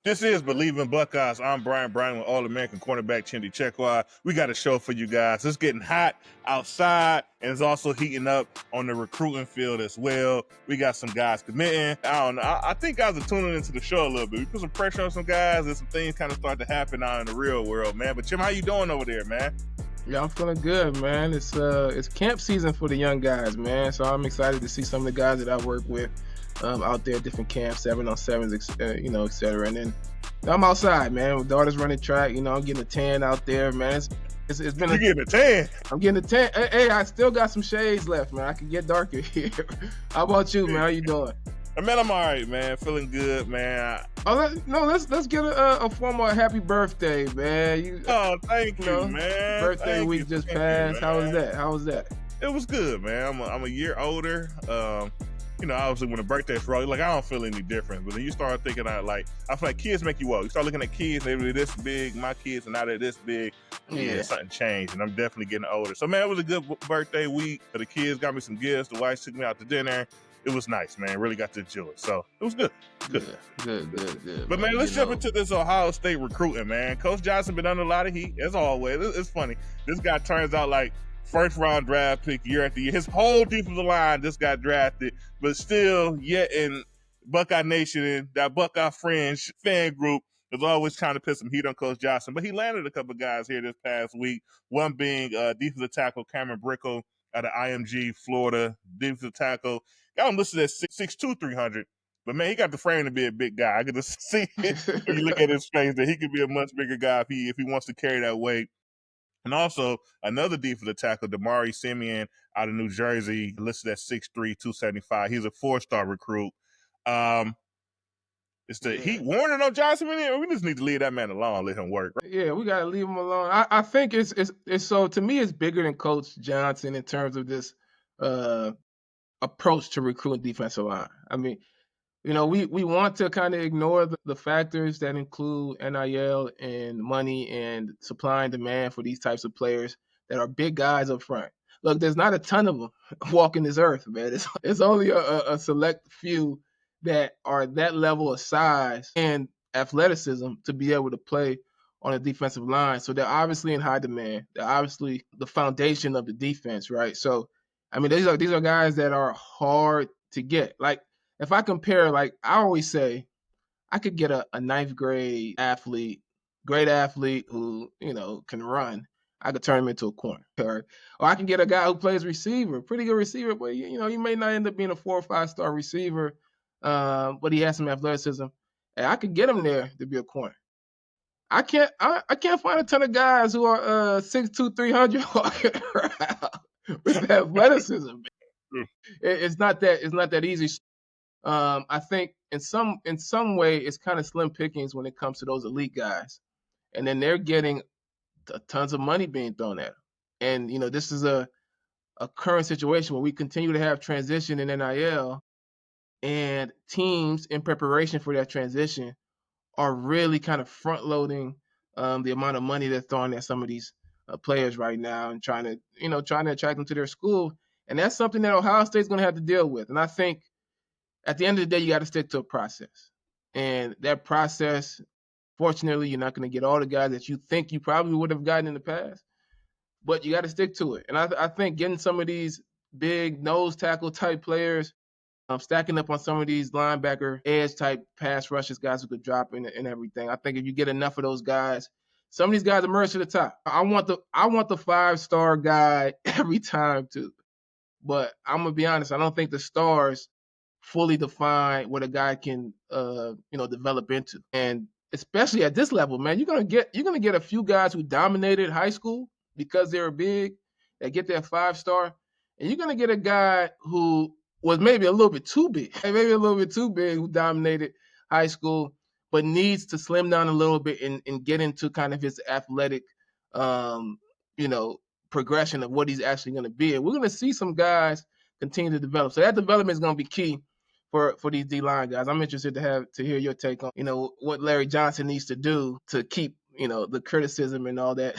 This is Believe in Buckeyes. I'm Bryant with All-American cornerback Chimdi Chekwa. We got a show for you guys. It's getting hot outside, and it's also heating up on the recruiting field as well. We got some guys committing. I don't know. I think guys are tuning into the show a little bit. We put some pressure on some guys, and some things kind of start to happen out in the real world, man. But Chim, how you doing over there, man? Yeah, I'm feeling good, man. It's camp season for the young guys, man. So I'm excited to see some of the guys that I work with out there at different camps, 7-on-7s, et cetera. And then I'm outside, man. My daughter's running track. I'm getting a tan out there, man. It's been You getting a tan? I'm getting a tan. Hey, I still got some shades left, man. I can get darker here. How about you, man? How you doing? Man, I'm all right, man. Feeling good, man. Let's get a formal happy birthday, man. Thank you, man. Birthday week just passed. How was that? It was good, man. I'm a year older. Obviously when the birthday's wrong, like I don't feel any different. But then you start thinking I feel like kids make you up. You start looking at kids, they're this big. My kids are now they're this big. Yeah, something changed, and I'm definitely getting older. So man, it was a good birthday week. The kids got me some gifts. The wife took me out to dinner. It was nice, man. Really got to enjoy it. So it was good. Good. But man, let's jump into this Ohio State recruiting, man. Coach Johnson been under a lot of heat, as always. It's funny. This guy turns out like first round draft pick year after year. His whole defensive line just got drafted, but still, yet in Buckeye Nation and that Buckeye Fringe fan group is always trying to put some heat on Coach Johnson. But he landed a couple guys here this past week. One being defensive tackle Cameron Brickle out of IMG, Florida. Defensive tackle. Got him listed at 6'2", 300. But man, he got the frame to be a big guy. I could just see it when you look at his face that he could be a much bigger guy if he wants to carry that weight. And also another defensive tackle, Damari Simeon out of New Jersey, listed at 6'3", 275. He's a 4-star recruit. Is the heat warning on Johnson? We just need to leave that man alone, let him work. Right? Yeah, we gotta leave him alone. I think it's so to me it's bigger than Coach Johnson in terms of this approach to recruiting defensive line. I mean, we want to kind of ignore the factors that include NIL and money and supply and demand for these types of players that are big guys up front. Look, there's not a ton of them walking this earth, man. It's only a select few that are that level of size and athleticism to be able to play on a defensive line. So they're obviously in high demand. They're obviously the foundation of the defense, right? So, I mean, these are guys that are hard to get. Like, if I compare, like I always say, I could get a ninth grade athlete, great athlete who, can run. I could turn him into a corner. Or I can get a guy who plays receiver, pretty good receiver, but he may not end up being a 4 or 5-star receiver, but he has some athleticism. And I could get him there to be a corner. I can't find a ton of guys who are 6'2", 300 walking around with athleticism. It's not that easy. I think in some way it's kind of slim pickings when it comes to those elite guys, and then they're getting tons of money being thrown at them. And this is a current situation where we continue to have transition in NIL, and teams in preparation for that transition are really kind of front loading the amount of money they're throwing at some of these players right now and trying to attract them to their school. And that's something that Ohio State's going to have to deal with. And I think at the end of the day, you got to stick to a process. And that process, fortunately, you're not going to get all the guys that you think you probably would have gotten in the past, but you got to stick to it. And I think getting some of these big nose tackle type players, stacking up on some of these linebacker edge type pass rushes, guys who could drop in and everything. I think if you get enough of those guys, some of these guys emerge to the top. I want the 5-star guy every time too. But I'm going to be honest, I don't think the stars fully define what a guy can develop into. And especially at this level, man, you're gonna get a few guys who dominated high school because they were big, that get that 5-star, and you're gonna get a guy who was maybe a little bit too big, who dominated high school, but needs to slim down a little bit and get into kind of his athletic progression of what he's actually gonna be. And we're gonna see some guys continue to develop. So that development is gonna be key for these D-line guys. I'm interested to hear your take on, what Larry Johnson needs to do to keep, the criticism and all that.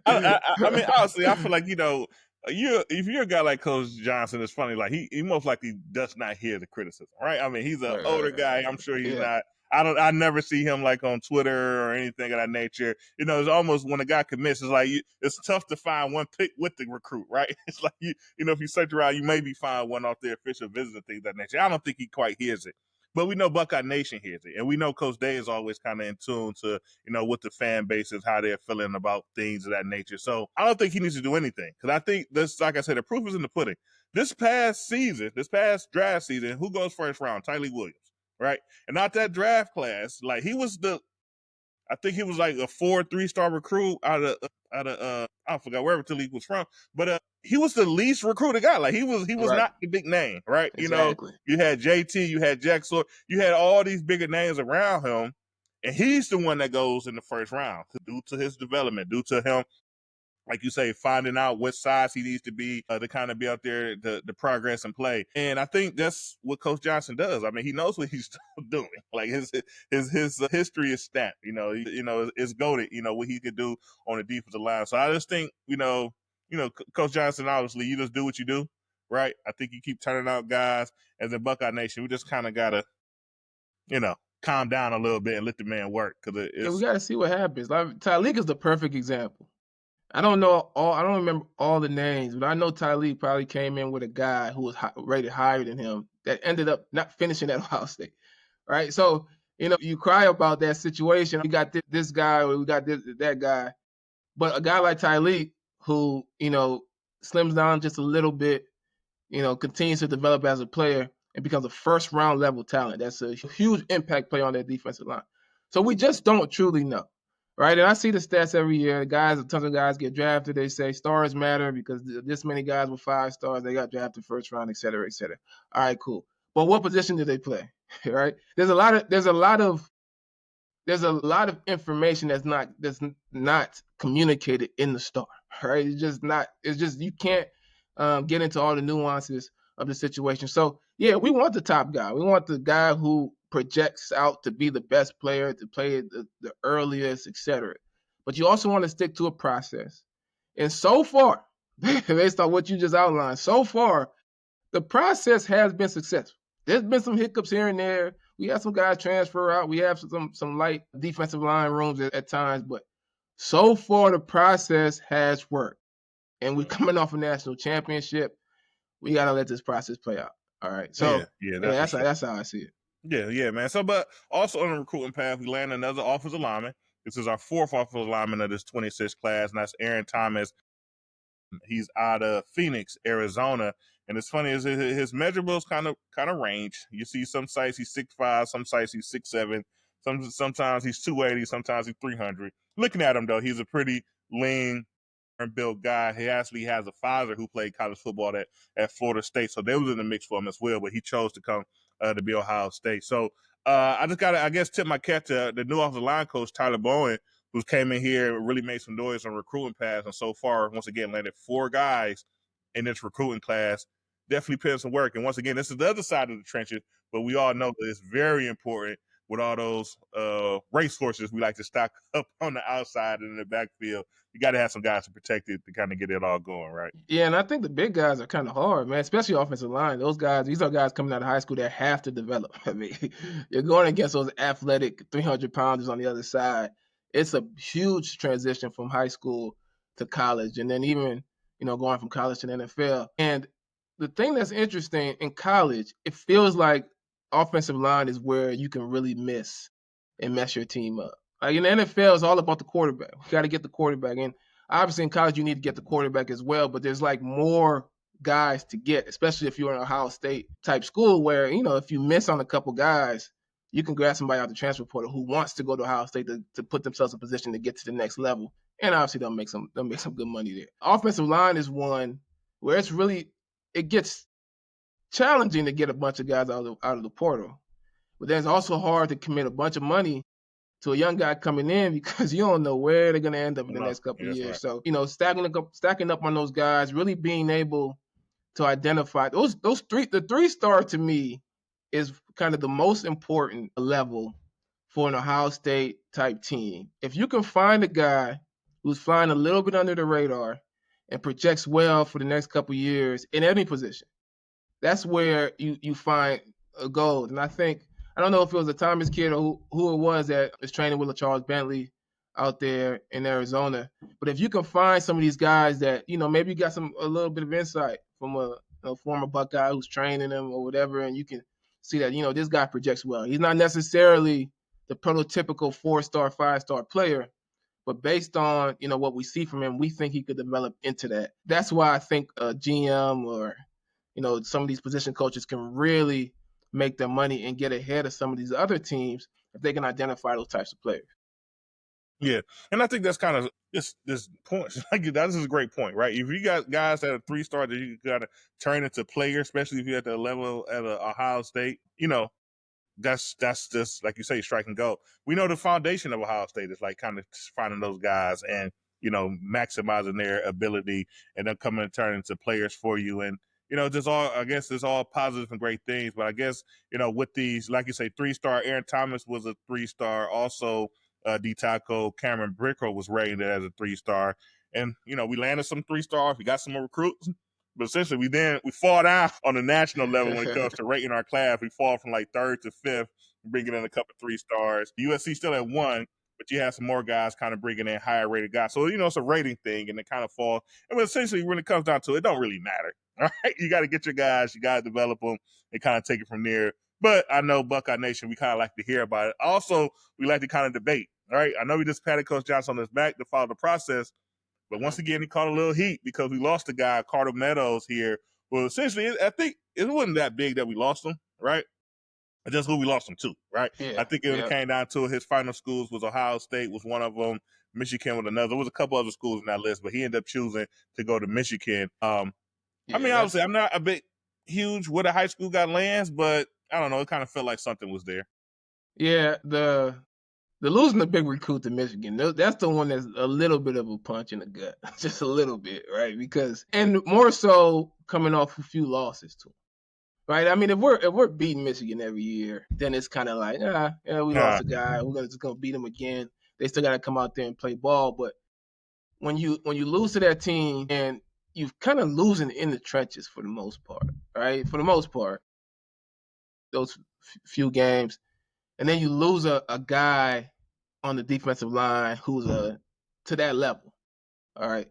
I mean, honestly, I feel like, if you're a guy like Coach Johnson, it's funny, like he most likely does not hear the criticism, right? I mean, he's an older guy. I'm sure he's not I never see him like on Twitter or anything of that nature. It's almost when a guy commits, it's like it's tough to find one pick with the recruit, right? It's like if you search around, you maybe find one off their official visit and things of that nature. I don't think he quite hears it. But we know Buckeye Nation hears it. And we know Coach Day is always kind of in tune to, what the fan base is, how they're feeling about things of that nature. So I don't think he needs to do anything. Because I think this, like I said, the proof is in the pudding. This past draft season, who goes first round? Tylee Williams, right? And not that draft class. Like I think he was like a 3-star recruit out of I forgot wherever Talib was from, but he was the least recruited guy. Like he was Right. not the big name, right? Exactly. You had JT, you had Jack Sawyer, you had all these bigger names around him, and he's the one that goes in the first round due to his development, due to him, like you say, finding out what size he needs to be to kind of be out there to progress and play. And I think that's what Coach Johnson does. I mean, he knows what he's doing. Like his history is stamped. It's goated. What he could do on the defensive line. So I just think Coach Johnson, obviously, you just do what you do, right? I think you keep turning out guys. As in Buckeye Nation, we just kind of gotta calm down a little bit and let the man work because we got to see what happens. Like Tyleek is the perfect example. I don't remember all the names, but I know Tyleek probably came in with a guy who was rated higher than him that ended up not finishing at Ohio State, right? So, you cry about that situation. We got this guy, or we got that guy. But a guy like Tyleek who, slims down just a little bit, continues to develop as a player and becomes a first-round level talent. That's a huge impact player on that defensive line. So we just don't truly know. Right, and I see the stats every year. Tons of guys get drafted. They say stars matter because this many guys with 5 stars, they got drafted first round, et cetera, et cetera. All right, cool. But what position do they play? Right? There's a lot of information that's not communicated in the star. Right? It's just you can't get into all the nuances of the situation. So yeah, we want the top guy. We want the guy who projects out to be the best player, to play the earliest, etc. But you also want to stick to a process. And so far, based on what you just outlined, so far, the process has been successful. There's been some hiccups here and there. We have some guys transfer out. We have some light defensive line rooms at times, but so far the process has worked. And we're coming off a national championship. We gotta let this process play out. All right. So that's how I see it. Yeah, man. So, but also on the recruiting path, we land another offensive lineman. This is our 4th offensive lineman of this 26 class, and that's Aaron Thomas. He's out of Phoenix, Arizona. And it's funny, is his measurables kind of range. You see some sites he's 6'5", some sites he's 6'7", sometimes he's 280, sometimes he's 300. Looking at him though, he's a pretty lean built guy. He actually has a father who played college football at Florida State, so they was in the mix for him as well. But he chose to come to be Ohio State. So I just gotta, I guess, tip my cap to the new offensive line coach Tyler Bowen, who came in here and really made some noise on recruiting paths, and so far, once again, landed 4 guys in this recruiting class. Definitely put in some work. And once again, this is the other side of the trenches, but we all know that it's very important with all those racehorses we like to stock up on the outside and in the backfield. You got to have some guys to protect it to kind of get it all going, right? Yeah, and I think the big guys are kind of hard, man, especially offensive line. These are guys coming out of high school that have to develop. I mean, you're going against those athletic 300-pounders on the other side. It's a huge transition from high school to college, and then even, going from college to the NFL. And the thing that's interesting in college, it feels like offensive line is where you can really miss and mess your team up. Like in the NFL, it's all about the quarterback. You got to get the quarterback in. Obviously, in college, you need to get the quarterback as well, but there's like more guys to get, especially if you're in an Ohio State type school where, if you miss on a couple guys, you can grab somebody out the transfer portal who wants to go to Ohio State to put themselves in position to get to the next level. And obviously, they'll make some good money there. Offensive line is one where it gets challenging to get a bunch of guys out of the portal. But then it's also hard to commit a bunch of money to a young guy coming in because you don't know where they're going to end up in the next couple of years. Right. So, stacking up on those guys, really being able to identify the 3-star to me is kind of the most important level for an Ohio State type team. If you can find a guy who's flying a little bit under the radar and projects well for the next couple of years in any position, that's where you find a gold. And I think I don't know if it was a Thomas kid or who it was that is training with Charles Bentley out there in Arizona. But if you can find some of these guys that, maybe you got a little bit of insight from a former Buckeye who's training them or whatever, and you can see that, this guy projects well. He's not necessarily the prototypical 4-star, 5-star player, but based on, what we see from him, we think he could develop into that. That's why I think a GM or, some of these position coaches can really make their money and get ahead of some of these other teams if they can identify those types of players. Yeah, and I think that's kind of this point. Like that is a great point, right? If you got guys that are 3-star that you got to turn into players, especially if you're at the level at Ohio State, that's just like you say, strike and go. We know the foundation of Ohio State is like kind of finding those guys and maximizing their ability and then coming and turning into players for you. And just all, I guess it's all positive and great things. But I guess with these, like you say, 3-star. Aaron Thomas was a 3-star. Also, D Taco Cameron Brickle was rated as a 3-star. And we landed some 3-stars. We got some more recruits. But essentially, we fall down on the national level when it comes to rating our class. We fall from like 3rd to 5th, bringing in a couple 3-stars. USC still at 1, but you have some more guys kind of bringing in higher rated guys. So, it's a rating thing, and it kind of fall. And essentially, when it comes down to it, it don't really matter. All right, you got to get your guys, you got to develop them, and kind of take it from there. But I know Buckeye Nation, we kind of like to hear about it. Also, we like to kind of debate. All right, I know we just patted Coach Johnson on his back to follow the process. But once again, he caught a little heat because we lost a guy, Carter Meadows, here. Well, essentially, I think it wasn't that big that we lost him, right? Just who we lost him to, right? Yeah, I think it came down to his final schools was Ohio State was one of them, Michigan was another. There was a couple other schools in that list, but he ended up choosing to go to Michigan. I mean, obviously, I'm not a big, huge what a high school guy lands, but I don't know. It kind of felt like something was there. Yeah, the losing the big recruit to Michigan, that's the one that's a little bit of a punch in the gut, just a little bit, right? And more so coming off a few losses to them, right? I mean, if we're beating Michigan every year, then it's kind of like, we lost a guy, we're just gonna beat them again. They still gotta come out there and play ball. But when you lose to that team and you're kind of losing in the trenches for the most part, right? For the most part, those few games, and then you lose a guy on the defensive line who's to that level. All right,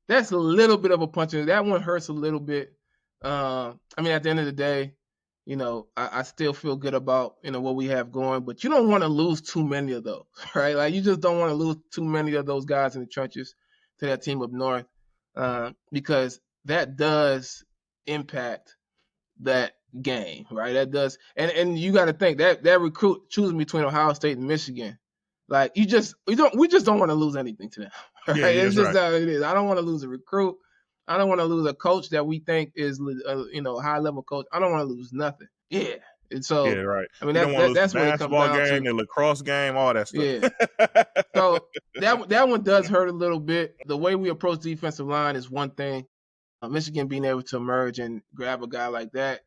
that's a little bit of a punch. That one hurts a little bit. I mean, at the end of the day, I still feel good about what we have going, but you don't want to lose too many of those, right? Like you just don't want to lose too many of those guys in the trenches to that team up north, because that does impact that game, right? That does, and you got to think that recruit choosing between Ohio State and Michigan, like we just don't want to lose anything to them, right? Yeah, It's just right. how it is. I don't want to lose a recruit. I don't want to lose a coach that we think is a high level coach. I don't want to lose nothing. Yeah, and so right. I mean you don't want to lose that's the what it comes basketball down game, to. the lacrosse game, all that stuff. Yeah. So that one does hurt a little bit. The way we approach defensive line is one thing. Michigan being able to emerge and grab a guy like that,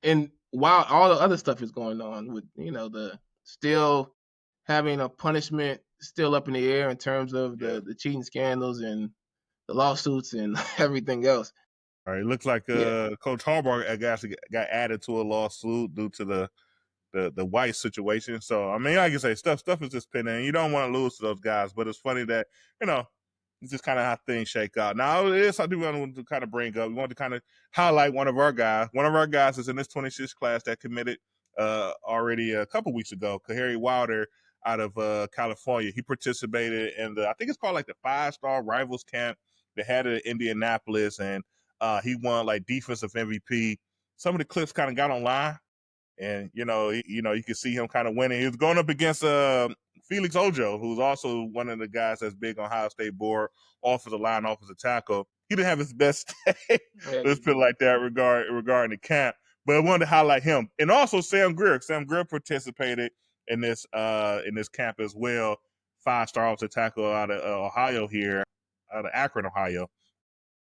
and while all the other stuff is going on with the still having a punishment still up in the air in terms of the cheating scandals and the lawsuits and everything else. All right, it looks like Coach Harbaugh got added to a lawsuit due to the white situation. So I mean, like you say, stuff is just pending. You don't want to lose to those guys, but it's funny that it's just kind of how things shake out. Now, this I do want to kind of bring up. We want to kind of highlight one of our guys. One of our guys is in this 26 class that committed already a couple weeks ago. Kahari Wilder out of California. He participated in I think it's called like the 5-star Rivals Camp they had it in Indianapolis, and he won like defensive MVP. Some of the clips kind of got online, and you can see him kind of winning. He was going up against Felix Ojo, who's also one of the guys that's big on Ohio State board, offensive line, offensive tackle. He didn't have his best day, let's put it like that, regarding the camp. But I wanted to highlight him, and also Sam Greer. Sam Greer participated in this camp as well. 5-star offensive tackle out of Ohio here, out of Akron, Ohio.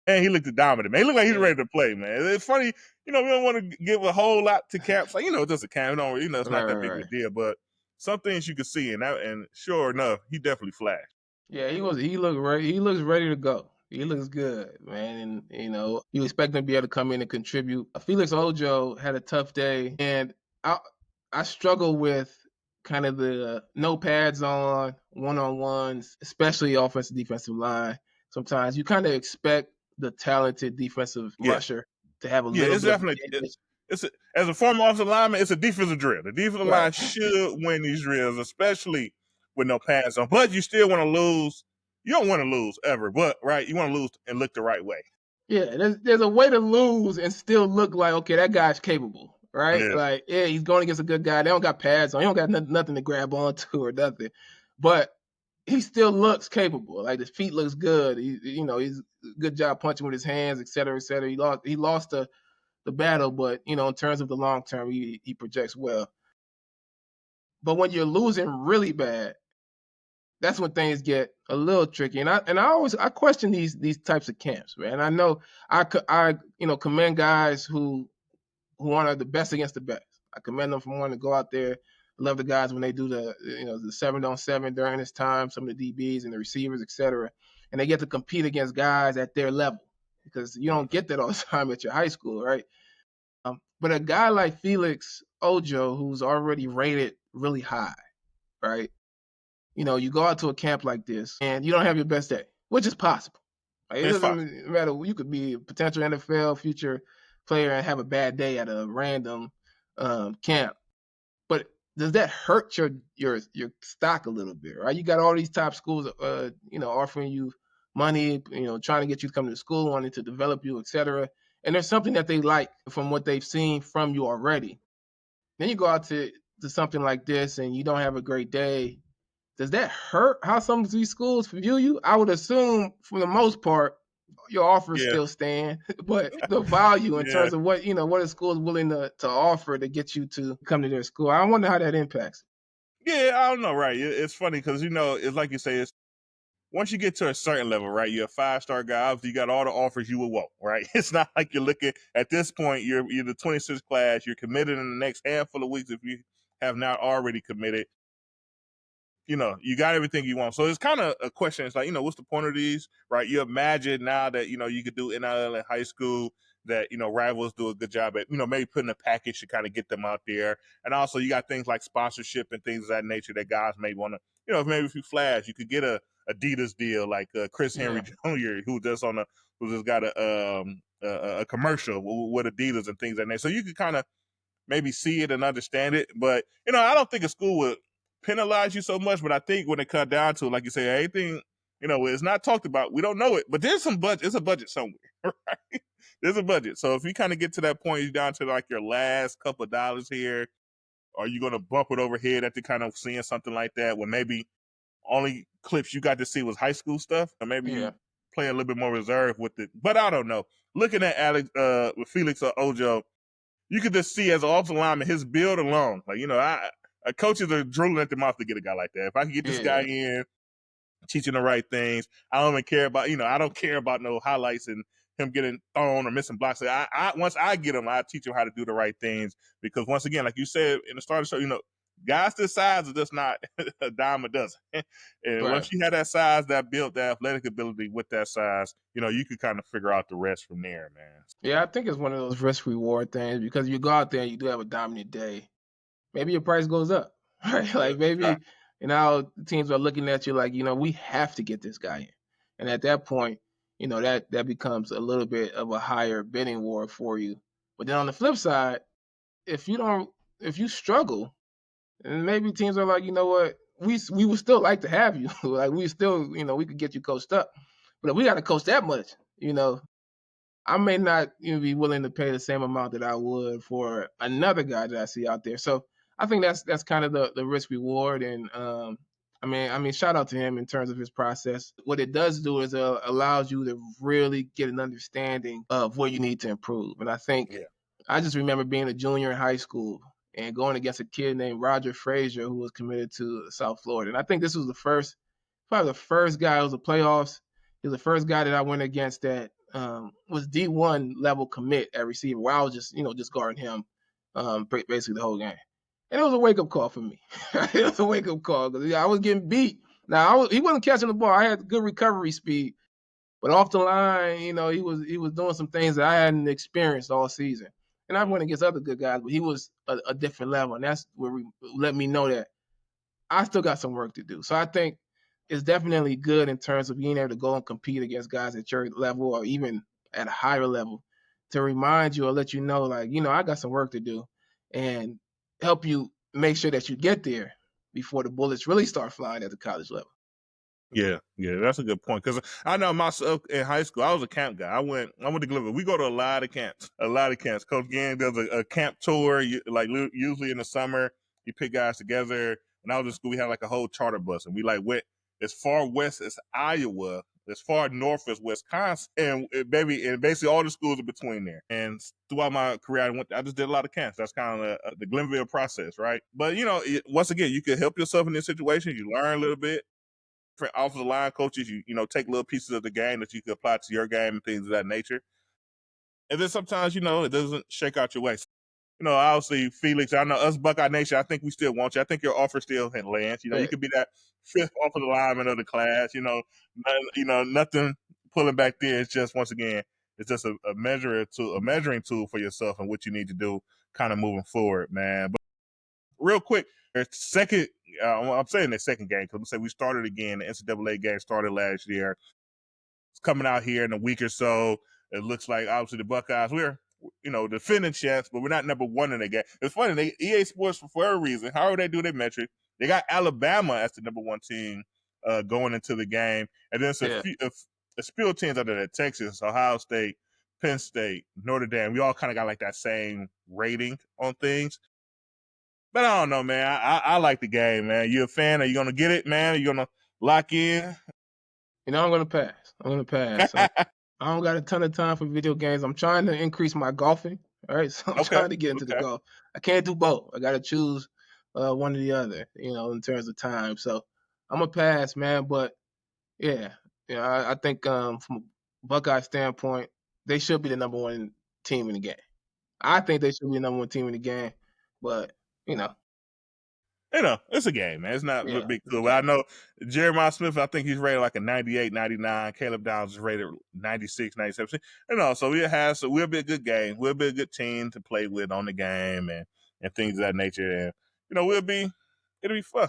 And he looked dominant, man. He looked like he's ready to play, man. It's funny, we don't want to give a whole lot to camps. Like, it's just a camp. It's not that big of a deal. But some things you could see, and sure enough, he definitely flashed. Yeah, he looked ready. He looks ready to go. He looks good, man. And you expect him to be able to come in and contribute. Felix Ojo had a tough day, and I struggle with kind of the no pads on, one-on-ones, especially offensive defensive line. Sometimes you kind of expect the talented defensive Yeah, rusher to have a yeah, little it's bit of definitely advantage. as a former offensive lineman, it's a defensive drill. The defensive Right. line should win these drills, especially with no pads on. But you still want to lose. You don't want to lose ever, but right, you want to lose and look the right way. Yeah, there's a way to lose and still look like, okay, that guy's capable, right? Yeah, Like, yeah, he's going against a good guy. They don't got pads on. He don't got nothing to grab onto or nothing. But he still looks capable. Like his feet looks good. He's a good job punching with his hands, et cetera, et cetera. He lost the battle, but in terms of the long term, he projects well. But when you're losing really bad, that's when things get a little tricky. And I question these types of camps, man. I know I commend guys who are the best against the best. I commend them for wanting to go out there. I love the guys when they do the 7-on-7 during this time, some of the DBs and the receivers, et cetera, and they get to compete against guys at their level because you don't get that all the time at your high school, right? But a guy like Felix Ojo, who's already rated really high, right? You go out to a camp like this and you don't have your best day, which is possible. Like, it it's fine. doesn't matter. You could be a potential NFL future player and have a bad day at a random camp. But does that hurt your stock a little bit, right? You got all these top schools, offering you money, trying to get you to come to the school, wanting to develop you, et cetera. And there's something that they like from what they've seen from you already. Then you go out to something like this and you don't have a great day. Does that hurt how some of these schools view you? I would assume, for the most part, your offers Yeah, still stand, but the value in yeah, terms of what a school is willing to offer to get you to come to their school, I wonder how that impacts. yeah. I don't know, right? It's funny because it's like you say, it's once you get to a certain level, right? You're a 5-star guy. Obviously, you got all the offers you would want, right? It's not like you're looking at this point. You're the 26th class. You're committed in the next handful of weeks if you have not already committed. You got everything you want. So it's kind of a question. It's like, what's the point of these, right? You imagine now that, you could do NIL in high school, that, rivals do a good job at, maybe putting a package to kind of get them out there. And also you got things like sponsorship and things of that nature that guys may want to, maybe if you flash, you could get a Adidas deal like Chris Henry Yeah, Jr., who just got a commercial with Adidas and things of that nature. So you could kind of maybe see it and understand it. But I don't think a school would penalize you so much. But I think when it comes down to it, like you say, anything it's not talked about. We don't know it, but there's some budget. There's a budget somewhere, right? There's a budget. So if you kind of get to that point, you're down to like your last couple of dollars here. Are you going to bump it overhead after kind of seeing something like that when maybe only clips you got to see was high school stuff, or maybe yeah, you play a little bit more reserved with it? But I don't know. Looking at Alex with Felix Ojo, you could just see as an offensive lineman, his build alone. Like, coaches are drooling at the mouth to get a guy like that. If I can get this guy yeah, in, teaching the right things, I don't even care about, I don't care about no highlights and him getting thrown or missing blocks. Once I get him, I teach him how to do the right things. Because once again, like you said in the start of the show, guys this size are just not a dime a dozen. And right. once you have that size, that build, that athletic ability with that size, you can kind of figure out the rest from there, man. Yeah, I think it's one of those risk reward things because you go out there and you do have a dominant day. Maybe your price goes up, right? Yeah, Like maybe teams are looking at you like, we have to get this guy in, and at that point, that becomes a little bit of a higher bidding war for you. But then on the flip side, if you don't, if you struggle, and maybe teams are like, you know what, we would still like to have you, like we still, we could get you coached up, but if we got to coach that much, I may not be willing to pay the same amount that I would for another guy that I see out there. So I think that's kind of the risk reward. And I mean, shout out to him in terms of his process. What it does do is allows you to really get an understanding of where you need to improve. And I think yeah, I just remember being a junior in high school and going against a kid named Roger Frazier who was committed to South Florida. And I think this was probably the first guy. It was the playoffs. He was the first guy that I went against that was D1 level commit at receiver, where I was just guarding him basically the whole game. And it was a wake up call for me. It was a wake up call because I was getting beat. Now he wasn't catching the ball. I had good recovery speed, but off the line, he was doing some things that I hadn't experienced all season. And I went against other good guys, but he was a different level. And that's where let me know that I still got some work to do. So I think it's definitely good in terms of being able to go and compete against guys at your level or even at a higher level to remind you or let you know, like, I got some work to do and help you make sure that you get there before the bullets really start flying at the college level. Yeah, that's a good point. Because I know myself in high school, I was a camp guy. I went to Glenville. We go to a lot of camps. Coach Gang does a camp tour, like usually in the summer. You pick guys together. When I was in school, we had like a whole charter bus, and we like went as far west as Iowa, as far north as Wisconsin, and basically all the schools in between there. And throughout my career, I just did a lot of camps. That's kind of the Glenville process, right? But once again, you can help yourself in this situation. You learn a little bit. Offensive line coaches, you take little pieces of the game that you can apply to your game and things of that nature. And then sometimes, it doesn't shake out your way. Obviously, Felix, I know us Buckeye Nation, I think we still want you. I think your offer still lands. You could be that fifth offensive lineman of the class. Nothing pulling back there. It's just, once again, it's just a measuring tool for yourself and what you need to do kind of moving forward, man. But real quick, second, I'm saying the second game because we started again. The NCAA game started last year. It's coming out here in a week or so. It looks like obviously the Buckeyes, we're defending champs, but we're not number one in the game. It's funny, EA Sports for a reason. However they do their metric, they got Alabama as the number one team going into the game, and then a few teams under that: Texas, Ohio State, Penn State, Notre Dame. We all kind of got like that same rating on things. But I don't know, man. I like the game, man. You a fan? Are you going to get it, man? Are you going to lock in? I'm going to pass. I don't got a ton of time for video games. I'm trying to increase my golfing, all right? So I'm trying to get into the golf. I can't do both. I got to choose one or the other, in terms of time. So I'm going to pass, man. But, I think from a Buckeye standpoint, they should be the number one team in the game. I think they should be the number one team in the game. But, it's a game, man. It's not a big deal. But I know Jeremiah Smith, I think he's rated like a 98, 99. Caleb Downs is rated 96, 97. So we'll be a good game. We'll be a good team to play with on the game and things of that nature. And, it'll be fun.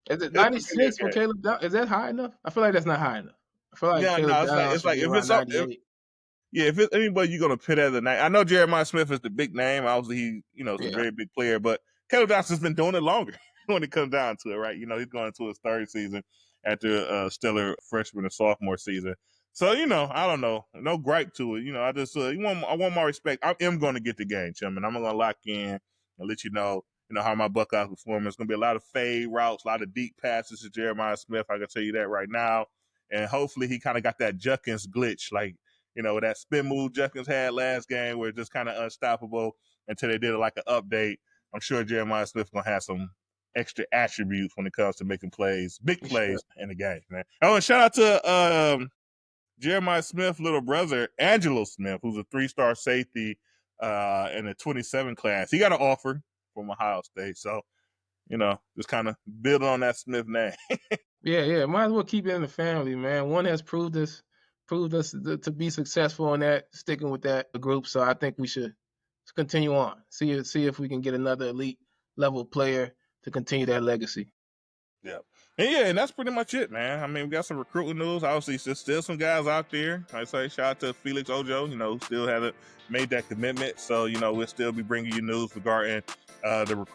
Is it 96 for Caleb Downs? Is that high enough? I feel like that's not high enough. I feel like Caleb Downs it's like if it's up, if it's anybody you're gonna pit at the night. I know Jeremiah Smith is the big name. Obviously, he's a very big player, but Caleb Downs has been doing it longer when it comes down to it, right? He's going into his third season after a stellar freshman and sophomore season. So, I don't know. No gripe to it. I just I want my respect. I am going to get the game, Chim, and I'm going to lock in and let you know how my Buckeyes perform. It's going to be a lot of fade routes, a lot of deep passes to Jeremiah Smith. I can tell you that right now. And hopefully he kind of got that Judkins glitch, like, that spin move Judkins had last game where it's just kind of unstoppable until they did like an update. I'm sure Jeremiah Smith going to have some extra attributes when it comes to making plays, big plays in the game, man. Oh, and shout out to Jeremiah Smith's little brother, Angelo Smith, who's a 3-star safety in the 27 class. He got an offer from Ohio State. So, just kind of build on that Smith name. Yeah. Might as well keep it in the family, man. One has proved us to be successful in that, sticking with that group. So I think we should continue on. See if we can get another elite level player to continue that legacy. Yeah. And that's pretty much it, man. I mean, we got some recruiting news. Obviously, there's still some guys out there. I say shout out to Felix Ojo, still haven't made that commitment. So, we'll still be bringing you news regarding the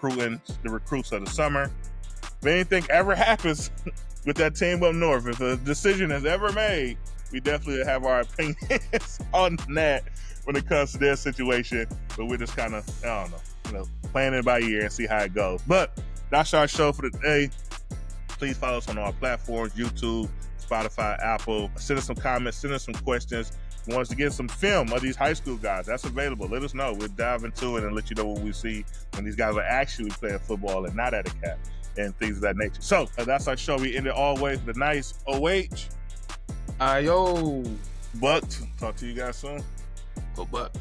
recruits of the summer. If anything ever happens with that team up north, if a decision is ever made, we definitely have our opinions on that when it comes to their situation. But we're just kind of, I don't know, playing it by ear and see how it goes. But that's our show for today. Please follow us on our platforms, YouTube, Spotify, Apple. Send us some comments, send us some questions. If you want us to get some film of these high school guys, that's available. Let us know. We'll dive into it and let you know what we see when these guys are actually playing football and not at a cap and things of that nature. So that's our show. We end it always with a nice OH. Ayo. Bucks. Talk to you guys soon. Go Bucks.